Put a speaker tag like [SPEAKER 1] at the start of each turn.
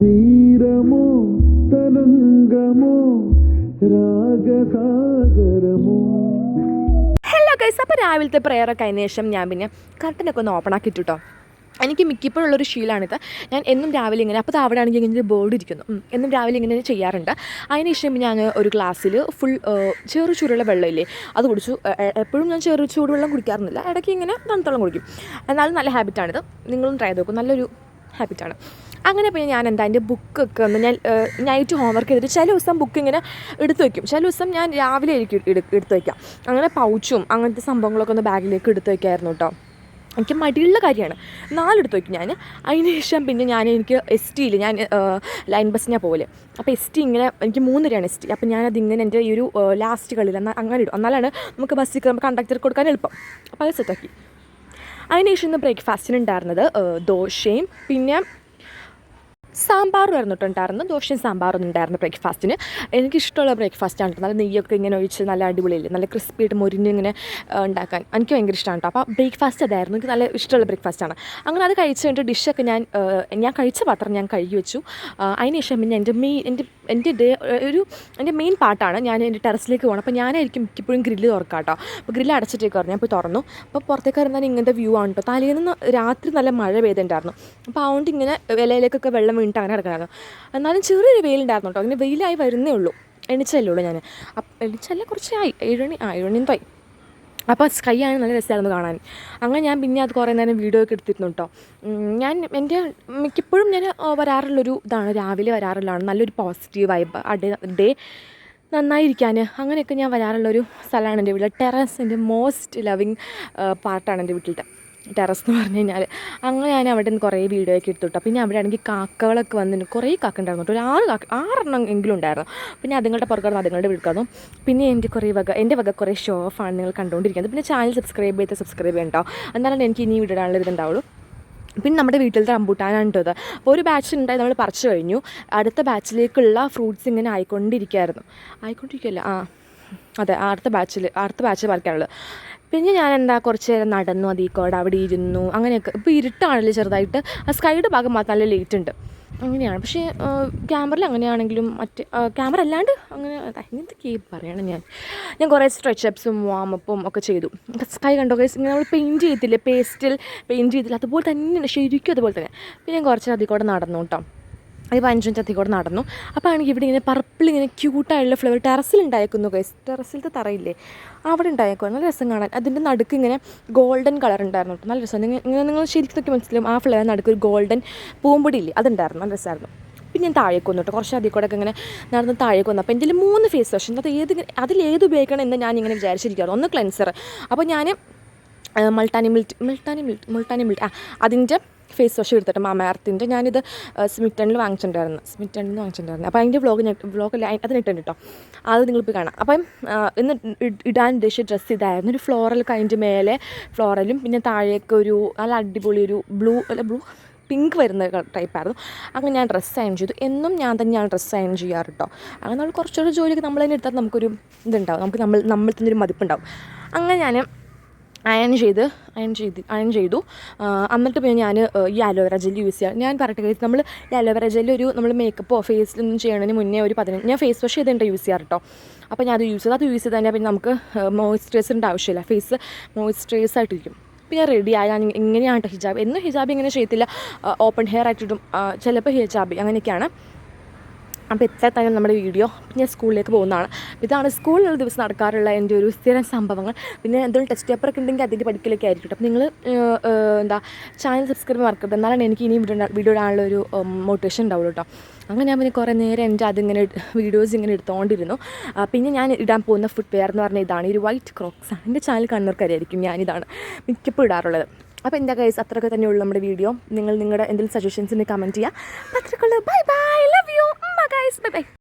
[SPEAKER 1] തീരമോ തരംഗമോ രാഗസാഗരമോ.
[SPEAKER 2] Hello guys, അപ്പോൾ രാവിലത്തെ പ്രെയറൊക്കെ അതിന് ശേഷം ഞാൻ പിന്നെ കർട്ടനൊക്കെ ഒന്ന് ഓപ്പൺ ആക്കിയിട്ടു കേട്ടോ. എനിക്ക് മിക്കപ്പോഴുള്ളൊരു ശീലമാണിത്. ഞാൻ എന്നും രാവിലെ ഇങ്ങനെ, അപ്പോൾ അവിടെ ആണെങ്കിൽ ഇങ്ങനെ ബോർഡ് ഇരിക്കുന്നു, എന്നും രാവിലെ ഇങ്ങനെ ചെയ്യാറുണ്ട്. അതിന് ശേഷം ഞാൻ ഒരു ഗ്ലാസ്സിൽ ഫുൾ ചെറു ചൂടുള്ള വെള്ളമില്ലേ അത് കുടിച്ചു. എപ്പോഴും ഞാൻ ചെറു ചൂടുവെള്ളം കുടിക്കാറൊന്നുമില്ല, ഇടയ്ക്ക് ഇങ്ങനെ തണുത്തോളം കുടിക്കും. എന്നാലും നല്ല ഹാബിറ്റാണിത്, നിങ്ങളും ട്രൈ ചെയ്ത് നോക്കും, നല്ലൊരു ഹാബിറ്റാണ്. അങ്ങനെ പിന്നെ ഞാൻ എന്താ എൻ്റെ ബുക്കൊക്കെ ഒന്ന് ഞാൻ നൈറ്റ് ഹോംവർക്ക് ചെയ്തിട്ട് ചില ദിവസം ബുക്ക് ഇങ്ങനെ എടുത്ത് വയ്ക്കും, ചില ദിവസം ഞാൻ രാവിലെ ആയിരിക്കും എടുത്ത് വയ്ക്കാം. അങ്ങനെ പൗച്ചും അങ്ങനത്തെ സംഭവങ്ങളൊക്കെ ഒന്ന് ബാഗിലേക്ക് എടുത്ത് വയ്ക്കായിരുന്നു കേട്ടോ. എനിക്ക് മടിയുള്ള കാര്യമാണ്, 4 എടുത്ത് വയ്ക്കും ഞാൻ. അതിന് ശേഷം പിന്നെ എനിക്ക് എസ് ടിയിൽ ഞാൻ ലൈൻ ബസ്സിനാണ് പോലെ. അപ്പോൾ എസ് ടി ഇങ്ങനെ എനിക്ക് 3 എസ് ടി. അപ്പോൾ ഞാനതിങ്ങനെ എൻ്റെ ഈ ഒരു ലാസ്റ്റ് കളിയിൽ അങ്ങനെ ഇടും, എന്നാലാണ് നമുക്ക് ബസ്സിൽ കയറുമ്പോൾ കണ്ടക്ടർക്ക് കൊടുക്കാൻ എളുപ്പം. അപ്പോൾ അത് സെറ്റാക്കി. അതിന് ശേഷം ഇന്ന് ബ്രേക്ക്ഫാസ്റ്റിനുണ്ടായിരുന്നത് ദോശയും പിന്നെ സാമ്പാറും ആയിരുന്നു. ദോശയും സാമ്പാറൊന്നും ഉണ്ടായിരുന്നു ബ്രേക്ക്ഫാസ്റ്റിന്. എനിക്കിഷ്ടമുള്ള ബ്രേക്ക്ഫാസ്റ്റാണ്. നല്ല നെയ്യൊക്കെ ഇങ്ങനെ ഒഴിച്ച് നല്ല അടിപൊളിയില്ലേ, നല്ല ക്രിസ്പിയായിട്ട് മൊരിഞ്ഞ് ഇങ്ങനെ ഉണ്ടാക്കാൻ എനിക്ക് ഭയങ്കര ഇഷ്ടമാണ് കേട്ടോ. അപ്പോൾ ബ്രേക്ക്ഫാസ്റ്റ് അതായിരുന്നു, എനിക്ക് നല്ല ഇഷ്ടമുള്ള ബ്രേക്ക്ഫാസ്റ്റാണ്. അങ്ങനെ അത് കഴിച്ച് കഴിഞ്ഞിട്ട് ഡിഷൊക്കെ ഞാൻ കഴിച്ച പാത്രം ഞാൻ കഴുകി വെച്ചു. അതിന് ശേഷം പിന്നെ എൻ്റെ മെയിൻ പാർട്ടാണ് ഞാൻ എൻ്റെ ടെറസിലേക്ക് പോകണം. അപ്പോൾ ഞാനായിരിക്കും മിക്കപ്പോഴും ഗ്രില്ല് തുറക്കാം കേട്ടോ. അപ്പോൾ ഗ്രില്ല് അടച്ചിട്ടേക്ക് പറഞ്ഞു, ഞാൻ പോയി തുറന്നു. അപ്പോൾ പുറത്തേക്ക് ഇറങ്ങാൻ ഇങ്ങനത്തെ വ്യൂ ആണ് കേട്ടോ. തലേന്ന് രാത്രി നല്ല മഴ പെയ്തിട്ടുണ്ടായിരുന്നു. അപ്പോൾ അതുകൊണ്ട് ഇങ്ങനെ ഇലയിലേക്കൊക്കെ വെള്ളം വീണിട്ട് അങ്ങനെ കിടക്കണമായിരുന്നു. എന്നാലും ചെറിയൊരു വെയിലുണ്ടായിരുന്നു കേട്ടോ. അങ്ങനെ വെയിലായി വരുന്നേ ഉള്ളൂ, എണിച്ചല്ലേ ഉള്ളൂ ഞാൻ. എണിച്ചല്ല കുറച്ചായി, 7 മണി എന്തായി. അപ്പോൾ സ്കൈ ആണ്, നല്ല രസമായിരുന്നു കാണാൻ. അങ്ങനെ ഞാൻ പിന്നെ അത് കുറേ നേരം വീഡിയോ ഒക്കെ എടുത്തിരുന്നു കേട്ടോ. ഞാൻ എൻ്റെ മിക്കപ്പോഴും ഞാൻ വരാറുള്ളൊരു ഇതാണ്, രാവിലെ വരാറുള്ളതാണ്. നല്ലൊരു പോസിറ്റീവ് വൈബ്, ഡേ നന്നായിരിക്കാൻ അങ്ങനെയൊക്കെ ഞാൻ വരാറുള്ളൊരു സ്ഥലമാണ് എൻ്റെ വീട്ടിൽ. ടെറസ് എൻ്റെ മോസ്റ്റ് ലവിങ് പാർട്ടാണ് എൻ്റെ വീട്ടിലത്തെ ടെറസ് എന്ന് പറഞ്ഞു കഴിഞ്ഞാൽ. അങ്ങനെ ഞാൻ അവിടെ നിന്ന് കുറേ വീഡിയോ ഒക്കെ എടുത്തു കേട്ടോ. പിന്നെ അവിടെ ആണെങ്കിൽ കാക്കകളൊക്കെ വന്നിട്ട് കുറേ കാക്ക ഉണ്ടായിരുന്നു കേട്ടോ, ഒരു 6 എങ്കിലും ഉണ്ടായിരുന്നു. പിന്നെ അതുങ്ങളുടെ പുറക്കായിരുന്നു, അതുങ്ങളുടെ വീട്ടിൽ. പിന്നെ എൻ്റെ വക കുറേ ഷോ ഓഫാണ് നിങ്ങൾ കണ്ടുകൊണ്ടിരിക്കുന്നത്. പിന്നെ ചാനൽ സബ്സ്ക്രൈബ് ചെയ്യണം കേട്ടോ, എന്നാലും എനിക്ക് ഇനി വീഡിയോ ഇടാനുള്ള ഇതുണ്ടാവുള്ളൂ. പിന്നെ നമ്മുടെ വീട്ടിലത്തെ റംബൂട്ടാനാണ് കേട്ടോ. അപ്പോൾ ഒരു ബാച്ച് ഉണ്ടായി, നമ്മൾ പറിച്ചു കഴിഞ്ഞു. അടുത്ത ബാച്ചിലേക്കുള്ള ഫ്രൂട്ട്സ് ഇങ്ങനെ ആയിക്കൊണ്ടിരിക്കുകയല്ല. അതെ, അടുത്ത ബാച്ച് പറിക്കാനുള്ളത്. പിന്നെ ഞാൻ കുറച്ച് നേരം നടന്നു, അതിൽക്കൂടെ അവിടെ ഇരുന്നു. അങ്ങനെയൊക്കെ ഇപ്പോൾ ഇരുട്ടാണല്ലോ ചെറുതായിട്ട്, ആ സ്കൈയുടെ ഭാഗം മാത്രം നല്ല ലേറ്റ് ഉണ്ട്. അങ്ങനെയാണ്. പക്ഷേ ക്യാമറയിൽ അങ്ങനെയാണെങ്കിലും ക്യാമറ അല്ലാണ്ട് അങ്ങനെ എന്തൊക്കെ പറയണം. ഞാൻ കുറേ സ്ട്രെച്ചപ്സും വാമപ്പും ഒക്കെ ചെയ്തു. സ്കൈ കണ്ടോ ഗൈസ്, ഇങ്ങനെ നമ്മൾ പെയിൻറ്റ് ചെയ്തില്ലേ, പേസ്റ്റിൽ പെയിൻറ്റ് ചെയ്തില്ല, അതുപോലെ തന്നെയാണ്, ശരിക്കും അതുപോലെ തന്നെ. പിന്നെ ഞാൻ കുറച്ച് അതിൽക്കൂടെ നടന്നു കേട്ടോ. അത് 15 മിനിറ്റ് കൂടെ നടന്നു. അപ്പോൾ ആണെങ്കിൽ ഇവിടെ ഇങ്ങനെ പർപ്പിൾ ഇങ്ങനെ ക്യൂട്ടായുള്ള ഫ്ലവർ ടെറസിൽ ഉണ്ടായേക്കുന്നു ഗൈസ്. ടെറസിലത്തെ തറയില്ലേ അവിടെ ഉണ്ടായേക്കുന്നു, നല്ല രസം കാണാൻ. അതിൻ്റെ നടുക്ക് ഇങ്ങനെ ഗോൾഡൻ കളർ ഉണ്ടായിരുന്നു കേട്ടോ, നല്ല രസം. നിങ്ങൾ ശരിക്കും നോക്കി മനസ്സിലാവും, ആ ഫ്ലവർ നടുക്ക് ഒരു ഗോൾഡൻ പൂമ്പൊടി ഇല്ലേ അതുണ്ടായിരുന്നു, നല്ല രസമായിരുന്നു. പിന്നെ ഞാൻ താഴേക്ക് വന്നു കേട്ടോ, കുറച്ച് അതിൽ കൂടെ ഒക്കെ ഇങ്ങനെ നടന്ന് താഴേക്ക് വന്നു. അപ്പോൾ എൻ്റെ 3 ഫേസ് വാഷ് ഉണ്ട്, അതിലേത് ഉപയോഗിക്കണം എന്ന് ഞാൻ ഇങ്ങനെ വിചാരിച്ചിരിക്കുകയാണ്. ഒന്ന് ക്ലെൻസർ, അപ്പോൾ ഞാൻ മുൾട്ടാനി മിൽറ്റ് അതിൻ്റെ ഫേസ് വാഷ് എടുത്തിട്ട് മാമ എർത്തിൻ്റെ. ഞാനിത് സ്മിറ്റണിൽ വാങ്ങിച്ചിട്ടുണ്ടായിരുന്നു. അപ്പോൾ അതിൻ്റെ വ്ളോഗിൽ അതിന് ഇട്ടുണ്ട് കേട്ടോ, അത് നിങ്ങളിപ്പോൾ കാണാം. അപ്പം ഇന്ന് ഇടാൻ ഉദ്ദേശിച്ച ഡ്രസ്സ് ഇതായിരുന്നു, ഒരു ഫ്ലോറൽ അതിൻ്റെ മേലെ ഫ്ലോറലും പിന്നെ താഴേക്ക് ഒരു നല്ല അടിപൊളി ഒരു പിങ്ക് വരുന്ന ടൈപ്പായിരുന്നു. അങ്ങനെ ഞാൻ ഡ്രസ്സ് അയൺ ചെയ്തു. എന്നും ഞാൻ തന്നെയാണ് ഡ്രസ്സ് അയൺ ചെയ്യാറ് കേട്ടോ. അങ്ങനെ നമ്മൾ കുറച്ചൊരു ജോലിയൊക്കെ നമ്മൾ തന്നെ എടുത്താൽ നമുക്കൊരു ഇതുണ്ടാവും, നമുക്ക് നമ്മൾ തന്നെ ഒരു മതിപ്പുണ്ടാവും. അങ്ങനെ ഞാൻ അയൺ ചെയ്തു. എന്നിട്ട് പിന്നെ ഞാൻ ഈ അലോവേറ ജെല്ല് യൂസ് ചെയ്യാം. ഞാൻ പറയട്ടെ, നമ്മൾ ഈ അലോവേറ ജെല്ല് നമ്മൾ മേക്കപ്പോ ഫേസിലൊന്നും ചെയ്യണതിന് മുന്നേ ഒരു 15 ഞാൻ ഫേസ് വാഷ് ചെയ്തിട്ട് യൂസ് ചെയ്യാറ് കേട്ടോ. അപ്പോൾ ഞാൻ അത് യൂസ് ചെയ്ത് തന്നെ പിന്നെ നമുക്ക് മോയ്സ്ചറൈസറിൻ്റെ ആവശ്യമില്ല, ഫേസ് മോയ്സ്ചറൈസ് ആയിട്ടിരിക്കും. പിന്നെ റെഡിയായി. ഞാൻ ഇങ്ങനെയാണ് ഹിജാബ്, എന്നും ഹിജാബ് ഇങ്ങനെ ചെയ്യത്തില്ല, ഓപ്പൺ ഹെയർ ആയിട്ടിടും, ചിലപ്പോൾ ഹിജാബ് അങ്ങനെയൊക്കെയാണ്. അപ്പോൾ ഇത്ര തന്നെ നമ്മുടെ വീഡിയോ. പിന്നെ സ്കൂളിലേക്ക് പോകുന്നതാണ്. ഇതാണ് സ്കൂളിലുള്ള ദിവസം നടക്കാറുള്ള എൻ്റെ ഒരു സ്ഥിരം സംഭവങ്ങൾ. പിന്നെ എന്തെങ്കിലും ടെസ്റ്റ് പേപ്പറൊക്കെ ഉണ്ടെങ്കിൽ അതിൻ്റെ പഠിക്കലൊക്കെ ആയിരിക്കും. അപ്പോൾ നിങ്ങൾ ചാനൽ സബ്സ്ക്രൈബ് മറക്കരുത്, എന്നാലാണ് എനിക്ക് ഇനി വീഡിയോ ഇടാനുള്ള ഒരു മോട്ടിവേഷൻ ഉണ്ടാവുള്ളൂ കേട്ടോ. അങ്ങനെ ഞാൻ പിന്നെ കുറേ നേരം അതിങ്ങനെ വീഡിയോസ് ഇങ്ങനെ എടുത്തുകൊണ്ടിരുന്നു. പിന്നെ ഞാൻ ഇടാൻ പോകുന്ന ഫുഡ് വെയർ എന്ന് പറഞ്ഞാൽ ഇതാണ്, ഒരു വൈറ്റ് ക്രോക്സ് ആണ്. എൻ്റെ ചാനൽ കാണുന്നവർക്കറിയായിരിക്കും ഞാനിതാണ് മിക്കപ്പോഴും ഇടാറുള്ളത്. അപ്പോൾ എൻ്റെ ഗൈസ് അത്രയൊക്കെ തന്നെയുള്ളൂ നമ്മുടെ വീഡിയോ. നിങ്ങളുടെ എന്തെങ്കിലും സജഷൻസിന് കമൻറ്റ് ചെയ്യുക. അത്രയ്ക്കുള്ളൂ. Bye bye, love you guys, bye by.